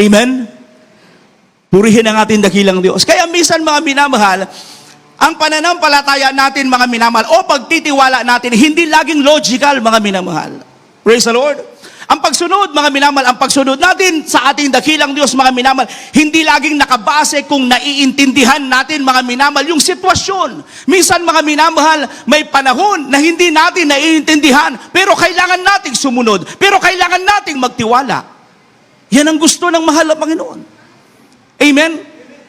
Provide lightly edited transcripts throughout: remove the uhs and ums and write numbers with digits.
Amen? Purihin ang ating dakilang Diyos. Kaya minsan mga minamahal, ang pananampalataya natin mga minamahal o pagtitiwala natin, hindi laging logical mga minamahal. Praise the Lord. Ang pagsunod mga minamahal, ang pagsunod natin sa ating dakilang Diyos mga minamahal, hindi laging nakabase kung naiintindihan natin mga minamahal yung sitwasyon. Minsan mga minamahal, may panahon na hindi natin naiintindihan, pero kailangan nating sumunod, pero kailangan nating magtiwala. Yan ang gusto ng mahal na Panginoon. Amen?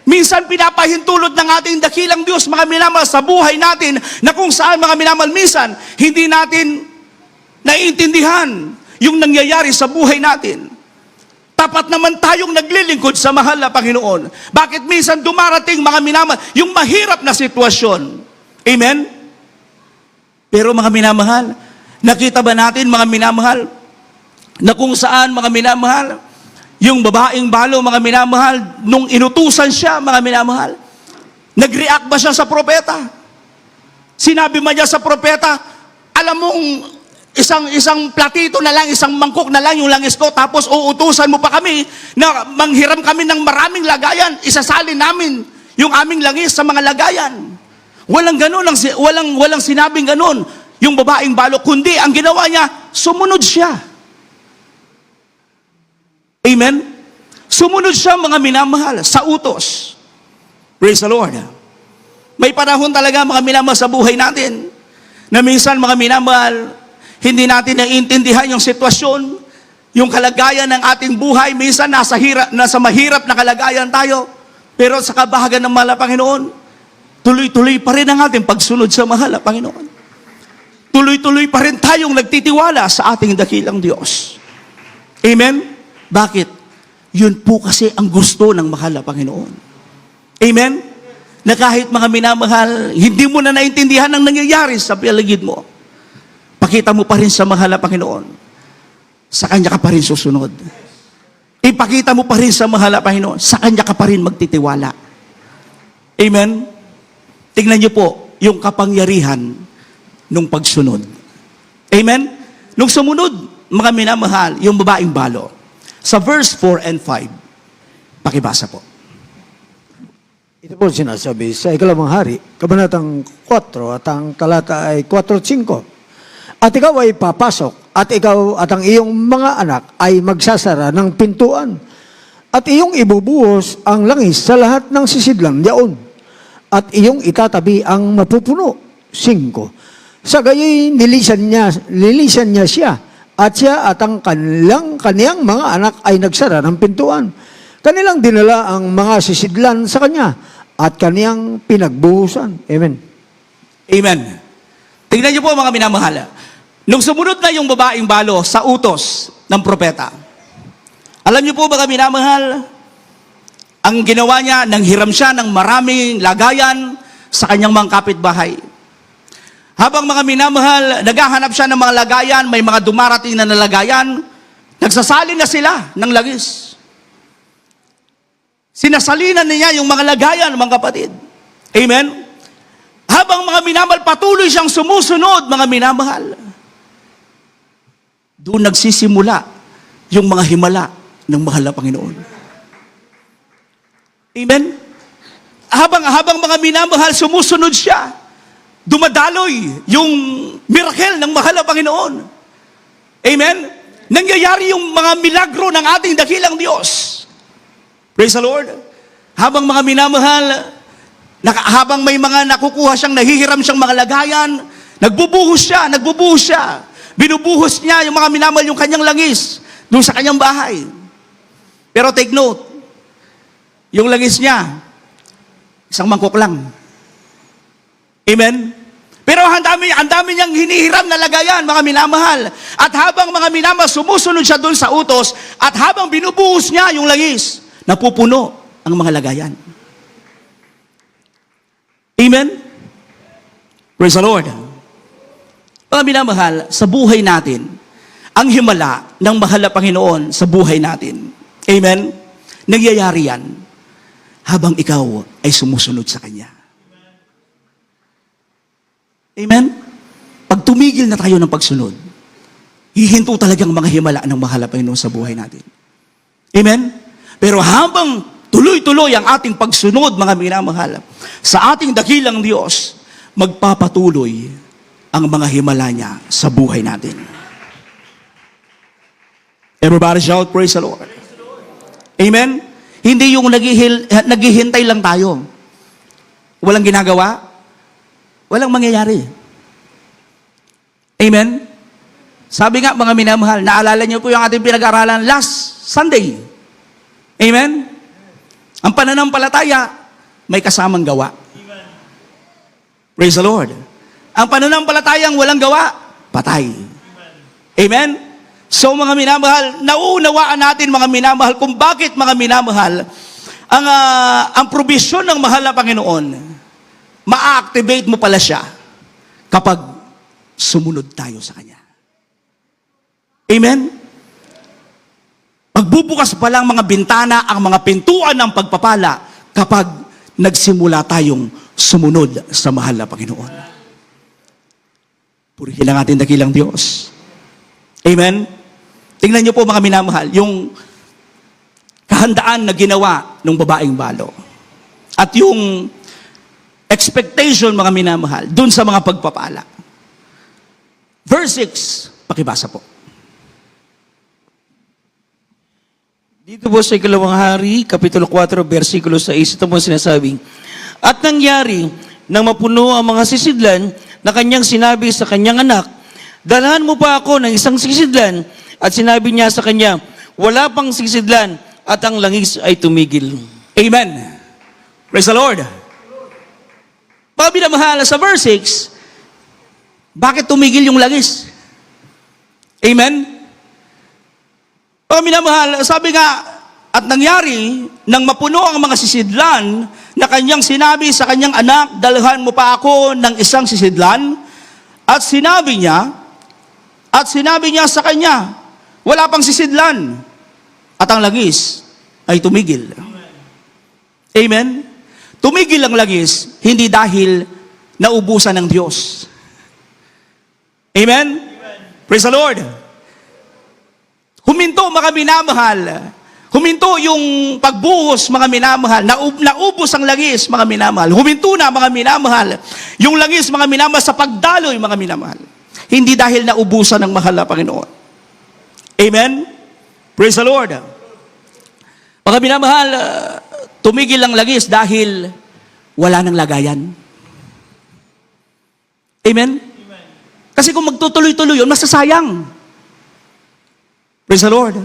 Minsan pinapahintulot ng ating dakilang Diyos mga minamahal sa buhay natin na kung saan mga minamahal minsan hindi natin naiintindihan yung nangyayari sa buhay natin. Tapat naman tayong naglilingkod sa mahal na Panginoon. Bakit minsan dumarating mga minamahal yung mahirap na sitwasyon? Amen? Pero mga minamahal, nakita ba natin mga minamahal na kung saan mga minamahal yung babaeng balo mga minamahal nung inutusan siya mga minamahal, nag-react ba siya sa propeta? Sinabi man niya sa propeta, alam mong isang platito na lang, isang mangkok na lang yung langis ko, tapos uutusan mo pa kami na manghiram kami ng maraming lagayan, isasalin namin yung aming langis sa mga lagayan. Walang ganun, walang sinabing ganun yung babaeng balo, kundi ang ginawa niya, sumunod siya. Amen? Sumunod siya mga minamahal sa utos. Praise the Lord. May panahon talaga mga minamahal sa buhay natin na minsan mga minamahal, hindi natin naiintindihan yung sitwasyon, yung kalagayan ng ating buhay. Minsan nasa mahirap na kalagayan tayo. Pero sa kabahagan ng mahal na Panginoon, tuloy-tuloy pa rin ang ating pagsunod sa mahal na Panginoon. Tuloy-tuloy pa rin tayong nagtitiwala sa ating dakilang Diyos. Amen? Bakit? Yun po kasi ang gusto ng mahal na Panginoon. Amen? Na kahit mga minamahal, hindi mo na naintindihan ang nangyayari sa paligid mo, pakita mo pa rin sa mahal na Panginoon. Sa Kanya ka pa rin susunod. Ipakita mo pa rin sa mahal na Panginoon. Sa Kanya ka pa rin magtitiwala. Amen? Tingnan niyo po yung kapangyarihan nung pagsunod. Amen? Nung sumunod, mga minamahal, yung babaeng balo. Sa verse 4 and 5. Pakibasa po. Ito po sinasabi sa Ikalawang Hari, Kabanatang 4, at ang talata ay 4:5. At ikaw ay papasok, at ikaw at ang iyong mga anak ay magsasara ng pintuan, at iyong ibubuhos ang langis sa lahat ng sisidlan yaon, at iyong itatabi ang mapupuno. 5. Sa gayoy nilisan niya siya, at siya at ang kaniyang mga anak ay nagsara ng pintuan. Kanilang dinala ang mga sisidlan sa kanya, at kaniyang pinagbuhusan. Amen. Amen. Tingnan niyo po mga minamahal. Nung sumunod na yung babaeng balo sa utos ng propeta, alam niyo po mga minamahal, ang ginawa niya, nanghiram siya ng maraming lagayan sa kanyang mga kapitbahay. Habang mga minamahal, naghahanap siya ng mga lagayan, may mga dumarating na lagayan, nagsasali na sila ng langis. Sinasalinan niya yung mga lagayan, mga kapatid. Amen? Habang mga minamahal, patuloy siyang sumusunod, mga minamahal. Doon nagsisimula yung mga himala ng mahal na Panginoon. Amen? Habang mga minamahal, sumusunod siya, dumadaloy yung miracle ng mahal na Panginoon. Amen? Nangyayari yung mga milagro ng ating dakilang Diyos. Praise the Lord. Habang mga minamahal, habang may mga nakukuha siyang, nahihiram siyang mga lagayan, nagbubuhos siya. Binubuhos niya yung mga minamahal yung kanyang langis doon sa kanyang bahay. Pero take note, yung langis niya, isang mangkok lang. Amen? Pero ang dami niyang hinihiram na lagayan, mga minamahal. At habang mga minamahal, sumusunod siya doon sa utos, at habang binubuhos niya yung langis, napupuno ang mga lagayan. Amen? Praise the Lord. Mga minamahal, sa buhay natin, ang himala ng mahal na Panginoon sa buhay natin. Amen? Nangyayari yan habang ikaw ay sumusunod sa Kanya. Amen? Pag tumigil na tayo ng pagsunod, hihinto talagang mga himala ng mahal na Panginoon sa buhay natin. Amen? Pero habang tuloy-tuloy ang ating pagsunod, mga minamahal, sa ating dakilang Diyos, magpapatuloy ang mga himala niya sa buhay natin. Everybody shout, praise the Lord. Amen? Hindi yung naghihintay lang tayo. Walang ginagawa, walang mangyayari. Amen? Sabi nga, mga minamahal, naalala niyo po yung ating pinag-aralan last Sunday. Amen? Ang pananampalataya, may kasamang gawa. Praise the Lord. Ang pananampalatayang walang gawa, patay. Amen? So mga minamahal, nauunawaan natin mga minamahal kung bakit mga minamahal, ang provision ng mahal na Panginoon, ma-activate mo pala siya kapag sumunod tayo sa Kanya. Amen? Magbubukas pa lang mga bintana, ang mga pintuan ng pagpapala kapag nagsimula tayong sumunod sa mahal na Panginoon. Purihin ang ating dakilang Diyos. Amen? Tingnan niyo po mga minamahal, yung kahandaan na ginawa ng babaeng balo. At yung expectation mga minamahal, dun sa mga pagpapala. Verse 6, pakibasa po. Dito po sa Ikalawang Hari, Kapitulo 4, versikulo 6, ito po sinasabing, at nangyari, nang mapuno ang mga sisidlan, na kanyang sinabi sa kanyang anak, dalhan mo pa ako ng isang sisidlan, at sinabi niya sa kanya, wala pang sisidlan, at ang langis ay tumigil. Amen. Praise the Lord. Mga minamahal, sa verse 6, bakit tumigil yung langis? Amen? Mga minamahal, sabi nga, at nangyari, nang mapuno ang mga sisidlan, na kanyang sinabi sa kanyang anak, dalhan mo pa ako ng isang sisidlan, at sinabi niya sa kanya, wala pang sisidlan, at ang langis ay tumigil. Amen? Tumigil ang langis, hindi dahil naubusan ng Diyos. Amen? Praise the Lord. Huminto mga minamahal. Huminto yung pagbuhos mga minamahal. Naubos ang langis mga minamahal. Huminto na mga minamahal. Yung langis mga minamahal sa pagdaloy mga minamahal. Hindi dahil naubusan ng mahal na Panginoon. Amen? Praise the Lord. Mga minamahal, tumigil ang langis dahil wala nang lagayan. Amen? Kasi kung magtutuloy-tuloy yun, masasayang. Praise the Lord.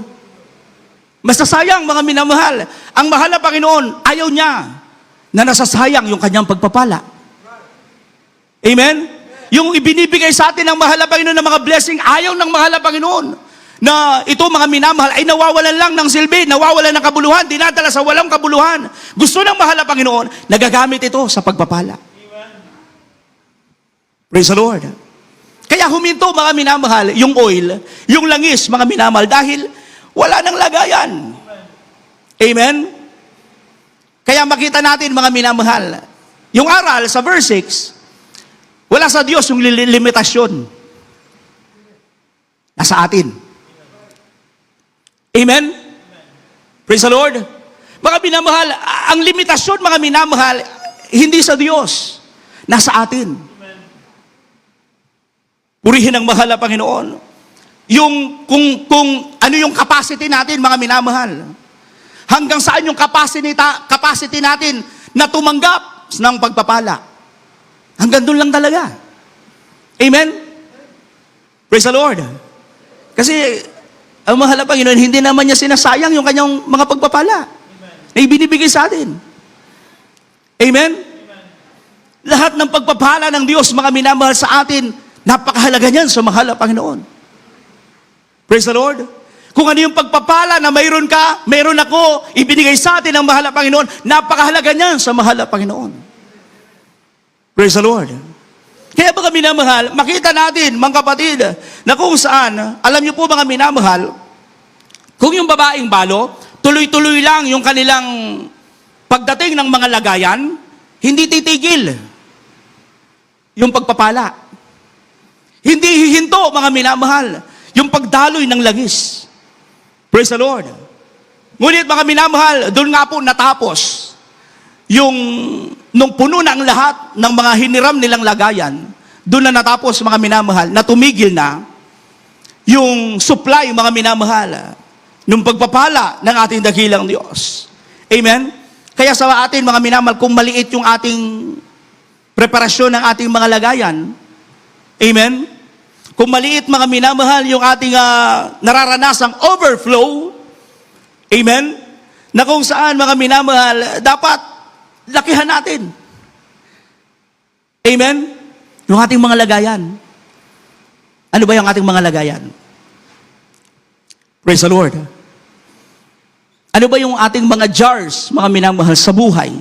Masasayang mga minamahal. Ang mahal na Panginoon, ayaw niya na nasasayang yung kanyang pagpapala. Amen? Yung ibinibigay sa atin ng mahal na Panginoon ng mga blessing, ayaw ng mahal na Panginoon na ito mga minamahal ay nawawalan lang ng silbi, nawawalan ng kabuluhan, dinadala sa walang kabuluhan. Gusto ng mahal na Panginoon, nagagamit ito sa pagpapala. Praise the Lord. Kaya huminto mga minamahal, yung oil, yung langis mga minamahal, dahil wala nang lagayan. Amen? Kaya makita natin mga minamahal, yung aral sa verse 6, wala sa Diyos yung limitasyon. Nasa atin. Amen? Praise the Lord. Mga minamahal, ang limitasyon mga minamahal, hindi sa Diyos, nasa atin. Purihin ang mahal na Panginoon. Yung, kung ano yung capacity natin, mga minamahal. Hanggang saan yung capacity natin na tumanggap ng pagpapala. Hanggang doon lang talaga. Amen? Praise the Lord. Kasi, ang mahal na Panginoon, hindi naman niya sinasayang yung kanyang mga pagpapala. Na ibinibigay sa atin. Amen? Lahat ng pagpapala ng Diyos, mga minamahal sa atin, napakahalaga niyan sa mahal na Panginoon. Praise the Lord. Kung ano yung pagpapala na mayroon ka, mayroon ako, ibinigay sa atin ng mahal na Panginoon, napakahalaga niyan sa mahal na Panginoon. Praise the Lord. Kaya mga minamahal, makita natin, mga kapatid, na kung saan, alam niyo po mga minamahal, kung yung babaeng balo, tuloy-tuloy lang yung kanilang pagdating ng mga lagayan, hindi titigil yung pagpapala. Hindi hihinto, mga minamahal, yung pagdaloy ng langis. Praise the Lord. Ngunit mga minamahal, doon nga po natapos yung nung puno na ang lahat ng mga hiniram nilang lagayan, doon na natapos mga minamahal, na tumigil na yung supply mga minamahal nung pagpapala ng ating dakilang Diyos. Amen? Kaya sa atin mga minamahal, kung maliit yung ating preparasyon ng ating mga lagayan, amen? Kung maliit mga minamahal yung ating nararanasang overflow, amen? Na kung saan mga minamahal, dapat lakihan natin. Amen? Yung ating mga lagayan. Ano ba yung ating mga lagayan? Praise the Lord. Ano ba yung ating mga jars, mga minamahal sa buhay?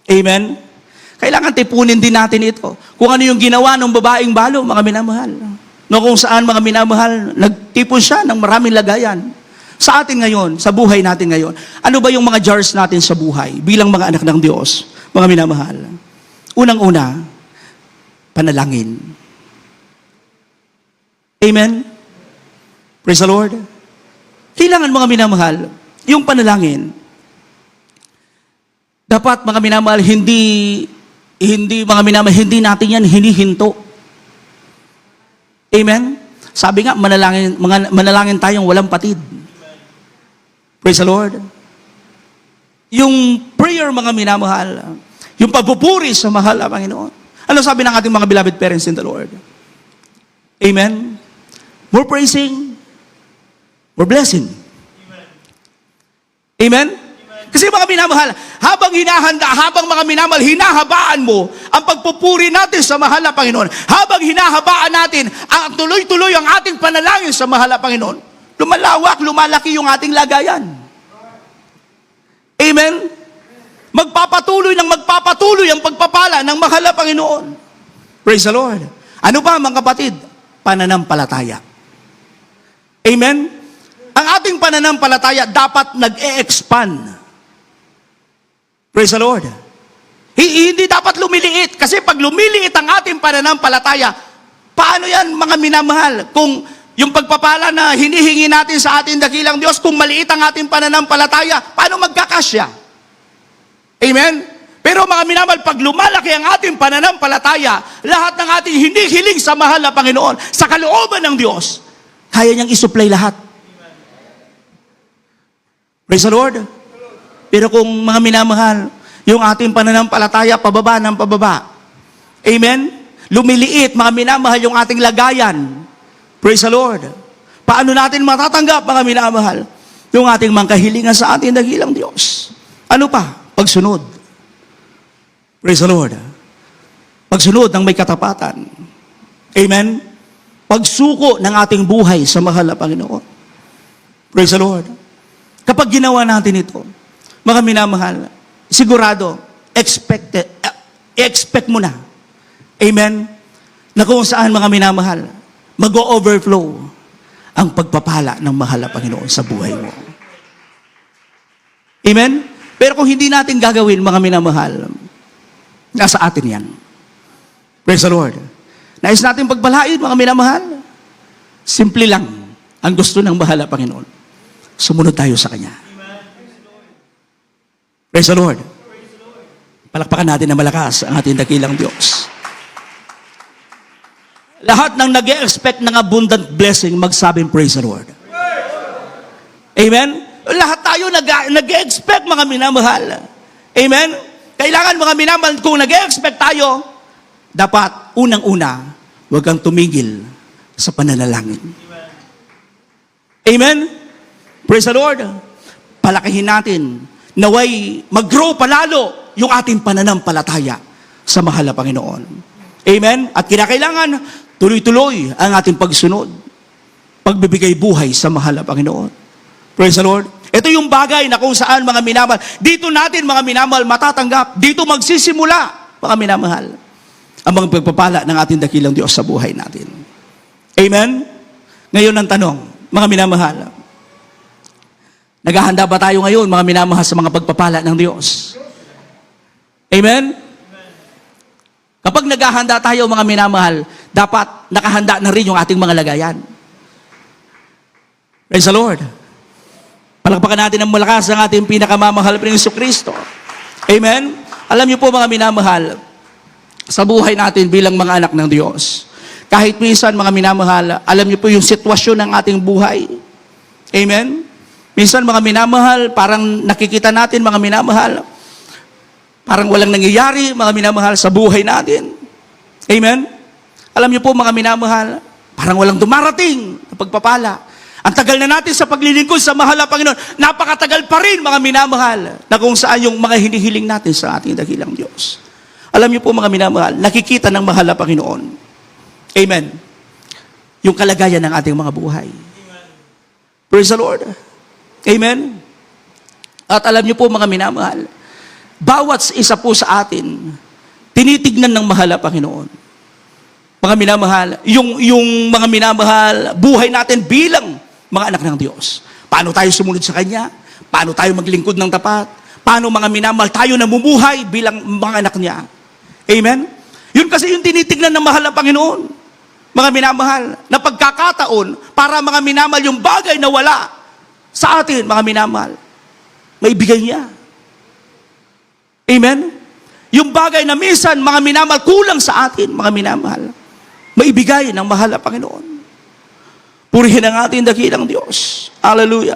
Amen? Kailangan tipunin din natin ito. Kung ano yung ginawa ng babaeng balo, mga minamahal. No, kung saan mga minamahal, nagtipon siya ng maraming lagayan. Sa atin ngayon, sa buhay natin ngayon, ano ba yung mga jars natin sa buhay bilang mga anak ng Diyos, mga minamahal? Unang-una, panalangin. Amen? Praise the Lord. Kailangan mga minamahal, yung panalangin, dapat mga minamahal, hindi mga minamahal, hindi natin yan hinihinto. Amen? Sabi nga, manalangin tayong walang patid. Praise the Lord. Yung prayer mga minamahal, yung pagpupuri sa mahal na Panginoon. Ano sabi ng ating mga beloved parents in the Lord? Amen? More praising, more blessing. Amen? Kasi mga minamahal, habang mga minamahal, hinahabaan mo ang pagpupuri natin sa mahal na Panginoon. Habang hinahabaan natin ang tuloy-tuloy ang ating panalangin sa mahal na Panginoon, lumalawak, lumalaki yung ating lagayan. Amen? Magpapatuloy ang pagpapala ng mahal na Panginoon. Praise the Lord. Ano pa mga kapatid? Pananampalataya. Amen? Ang ating pananampalataya dapat nag-e-expand. Praise the Lord. Hindi dapat lumiliit. Kasi pag lumiliit ang ating pananampalataya, paano yan mga minamahal? Kung yung pagpapala na hinihingi natin sa ating dakilang Diyos, kung maliit ang ating pananampalataya, paano magkakasya? Amen? Pero mga minamahal, pag lumalaki ang ating pananampalataya, lahat ng ating hindi hiling sa mahal na Panginoon, sa kalooban ng Diyos, kaya niyang isupply lahat. Praise the Lord. Pero kung mga minamahal, yung ating pananampalataya, pababa ng pababa. Amen? Lumiliit, mga minamahal, yung ating lagayan. Praise the Lord. Paano natin matatanggap, mga minamahal, yung ating mga kahilingan sa ating dakilang Diyos? Ano pa? Pagsunod. Praise the Lord. Pagsunod ng may katapatan. Amen? Pagsuko ng ating buhay sa mahal na Panginoon. Praise the Lord. Kapag ginawa natin ito, mga minamahal, sigurado, expect mo na. Amen? Na kung saan mga minamahal, mag-overflow ang pagpapala ng mahal na Panginoon sa buhay mo. Amen? Pero kung hindi natin gagawin, mga minamahal, nasa atin yan. Praise the Lord. Nais natin pagpalain, mga minamahal, simple lang ang gusto ng mahal na Panginoon. Sumunod tayo sa Kanya. Praise the Lord. Palakpakan natin na malakas ang ating dakilang Diyos. Lahat ng nag-e-expect ng abundant blessing, magsabing praise the Lord. Amen? Lahat tayo nag-e-expect, mga minamahal. Amen? Kailangan, mga minamahal, kung nag-e-expect tayo, dapat unang-una, huwag kang tumigil sa pananalangin. Amen? Praise the Lord. Palakihin natin, naway mag-grow palalo yung ating pananampalataya sa mahal na Panginoon. Amen? At kinakailangan, tuloy-tuloy ang ating pagsunod, pagbibigay buhay sa mahal na Panginoon. Praise the Lord. Ito yung bagay na kung saan, mga minamahal, dito natin, mga minamahal, matatanggap. Dito magsisimula, mga minamahal, ang mga pagpapala ng ating dakilang Diyos sa buhay natin. Amen? Ngayon ang tanong, mga minamahal, naghahanda ba tayo ngayon, mga minamahal, sa mga pagpapala ng Diyos? Amen? Kapag naghahanda tayo, mga minamahal, dapat nakahanda na rin yung ating mga lagayan. Praise the Lord. Palakpakan natin ng malakas ang ating pinakamamahal na Jesucristo. Amen? Alam niyo po mga minamahal, sa buhay natin bilang mga anak ng Diyos, kahit minsan mga minamahal, alam niyo po yung sitwasyon ng ating buhay. Amen? Minsan mga minamahal, parang nakikita natin mga minamahal, parang walang nangyayari mga minamahal sa buhay natin. Amen? Alam niyo po mga minamahal, parang walang dumarating na pagpapala. Ang tagal na natin sa paglilingkod sa mahal na Panginoon, napakatagal pa rin mga minamahal na kung saan yung mga hinihiling natin sa ating dakilang Diyos. Alam niyo po mga minamahal, nakikita ng mahal na Panginoon. Amen. Yung kalagayan ng ating mga buhay. Praise the Lord. Amen. At alam niyo po mga minamahal, bawat isa po sa atin, tinitignan ng mahal na Panginoon. Mga minamahal, yung mga minamahal, buhay natin bilang mga anak ng Diyos. Paano tayo sumunod sa Kanya? Paano tayo maglingkod ng tapat? Paano mga minamahal tayo namumuhay bilang mga anak niya? Amen? Yun kasi yung tinitignan ng mahal na Panginoon. Mga minamahal, na pagkakataon para mga minamahal yung bagay na wala sa atin, mga minamahal, maibigay niya. Amen? Yung bagay na minsan, mga minamahal, kulang sa atin, mga minamahal, maibigay ng mahal na Panginoon. Purihin ang ating dakilang Diyos. Hallelujah.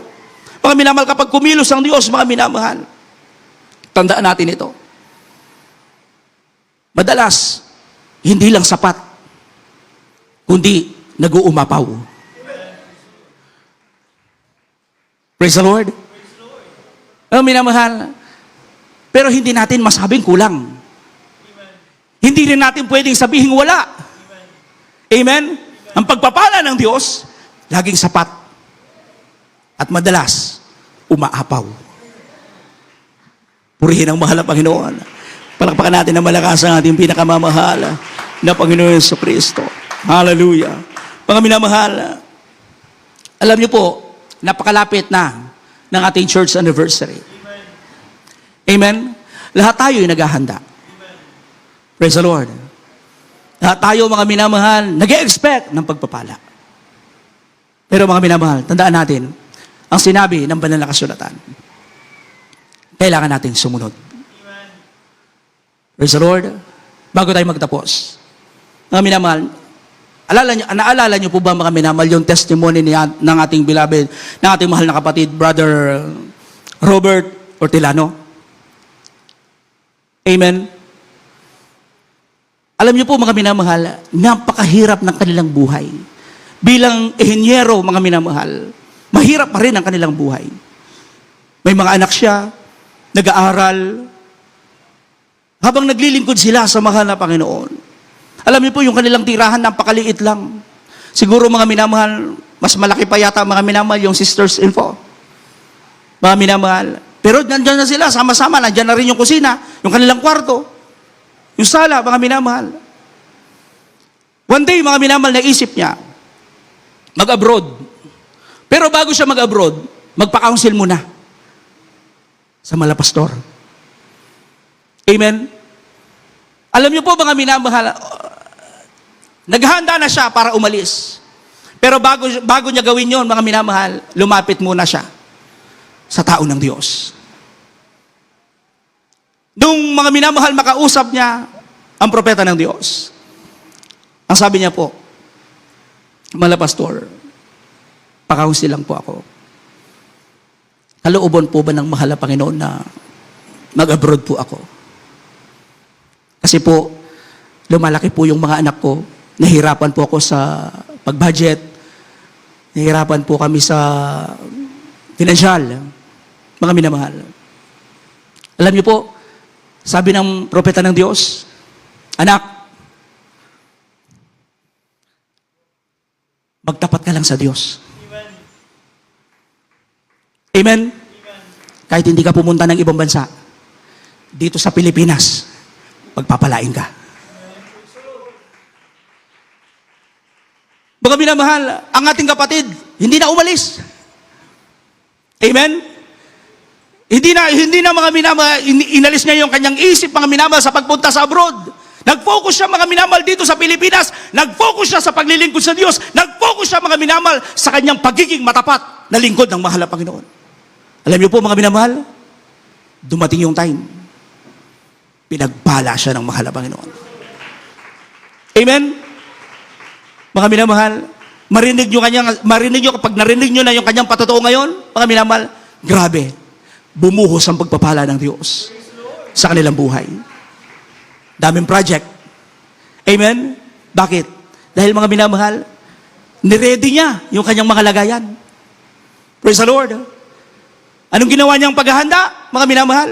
Mga minamahal, kapag kumilos ang Diyos, mga minamahal, tandaan natin ito. Madalas, hindi lang sapat, kundi nag-uumapaw. Praise the Lord. Mga minamahal, pero hindi natin masabing kulang. Hindi rin natin pwedeng sabihin wala. Amen? Ang pagpapala ng Diyos, laging sapat. At madalas, umaapaw. Purihin ang mahal na Panginoon. Palakpakan natin ng malakas ang ating pinakamamahal na Panginoon Jesucristo. Hallelujah. Mga minamahal, alam niyo po, napakalapit na ng ating church anniversary. Amen? Lahat tayo ay naghahanda. Praise the Lord. Lahat tayo mga minamahal, nag-e-expect ng pagpapala. Pero mga minamahal, tandaan natin, ang sinabi ng banal na kasulatan, kailangan natin sumunod. Praise the Lord. Bago tayo magtapos, mga minamahal, naalala niyo po ba mga minamahal yung testimony ng ating beloved, ng ating mahal na kapatid, Brother Robert Ortilano? Amen. Alam niyo po mga minamahal, napakahirap ng kanilang buhay. Bilang ehenyero, mga minamahal, mahirap pa rin ang kanilang buhay. May mga anak siya, nag-aaral, habang naglilingkod sila sa mahal na Panginoon. Alam niyo po, yung kanilang tirahan, napakaliit lang. Siguro mga minamahal, mas malaki pa yata mga minamahal yung sisters info. Mga minamahal. Pero nandiyan na sila, sama-sama, nandiyan na rin yung kusina, yung kanilang kwarto, yung sala, mga minamahal. One day, mga minamahal, naisip niya, mag-abroad. Pero bago siya mag-abroad, magpa-counsel muna sa malapastor. Amen? Alam niyo po mga minamahal, naghahanda na siya para umalis. Pero bago niya gawin yon, mga minamahal, lumapit muna siya sa tao ng Diyos. Nung mga minamahal, makausap niya ang propeta ng Diyos. Ang sabi niya po, malapastor, pakausi lang po ako. Kalooban po ba ng mahal na Panginoon na mag-abroad po ako? Kasi po, lumalaki po yung mga anak ko, nahirapan po ako sa pag-budget, nahirapan po kami sa financial, mga minamahal. Alam niyo po, sabi ng propeta ng Diyos, anak, magtapat ka lang sa Diyos. Amen? Kahit hindi ka pumunta ng ibang bansa, dito sa Pilipinas, pagpapalain ka. Mga minamahal, ang ating kapatid, hindi na umalis. Amen? Hindi na mga minamahal, inalis niya yung kanyang isip, mga minamahal, sa pagpunta sa abroad. Nag-focus siya mga minamahal dito sa Pilipinas. Nag-focus siya sa paglilingkod sa Diyos. Nag-focus siya mga minamahal sa kanyang pagiging matapat na lingkod ng mahal na Panginoon. Alam niyo po mga minamahal, dumating yung time. Pinagpala siya ng mahal na Panginoon. Amen? Mga minamahal, marinig nyo kapag narinig nyo na yung kanyang patotoo ngayon, mga minamahal, grabe, bumuhos ang pagpapala ng Diyos sa kanilang buhay. Daming project. Amen? Bakit? Dahil mga minamahal, niready niya yung kanyang mga lagayan. Praise the Lord. Anong ginawa niyang paghahanda, mga minamahal?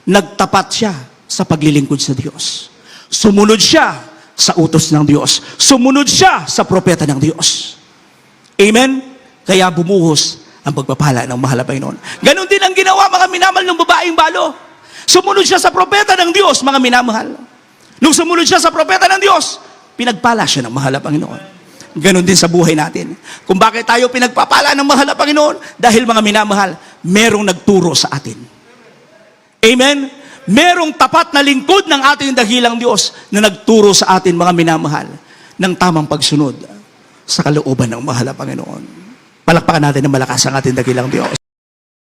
Nagtapat siya sa paglilingkod sa Diyos. Sumunod siya sa utos ng Diyos. Sumunod siya sa propeta ng Diyos. Amen? Kaya bumuhos ang pagpapala ng mahal na Panginoon. Ganon din ang ginawa, mga minamahal, ng babaeng balo. Sumunod siya sa propeta ng Diyos, mga minamahal. Nung sumunod siya sa propeta ng Diyos, pinagpala siya ng mahal na Panginoon. Ganon din sa buhay natin. Kung bakit tayo pinagpapala ng mahal na Panginoon? Dahil mga minamahal, merong nagturo sa atin. Amen? Merong tapat na lingkod ng ating dakilang Diyos na nagturo sa atin, mga minamahal, ng tamang pagsunod sa kalooban ng mahal na Panginoon. Palakpakan natin ng malakas ang ating dakilang Diyos.